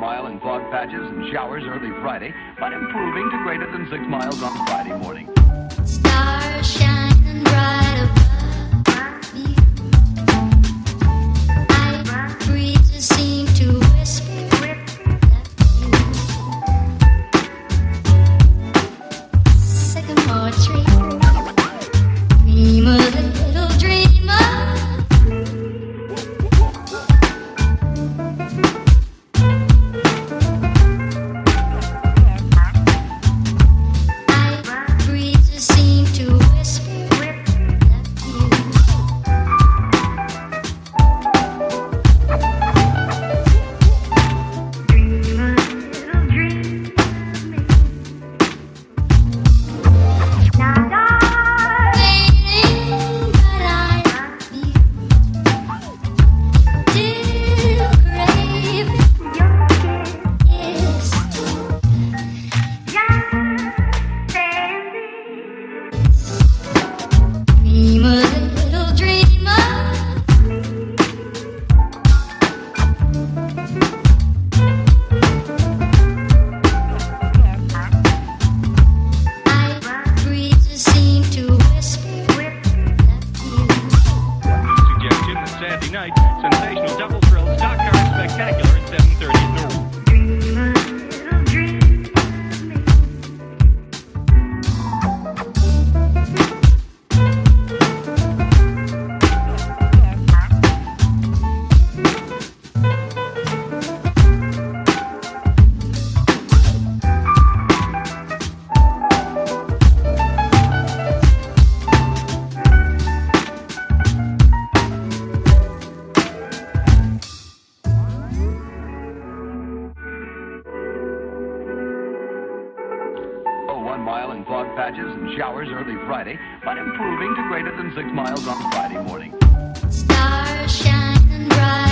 mile in fog patches and showers early Friday, but improving to greater than 6 miles on Friday morning. Stars shining bright above you. Night breezes seem to whisper that you. Sycamore tree, dream a little dreamer. Sensational double thrill stock car spectacular at 7:30 at noon. Mile in fog patches and showers early Friday, but improving to greater than 6 miles on Friday morning. Stars shining bright.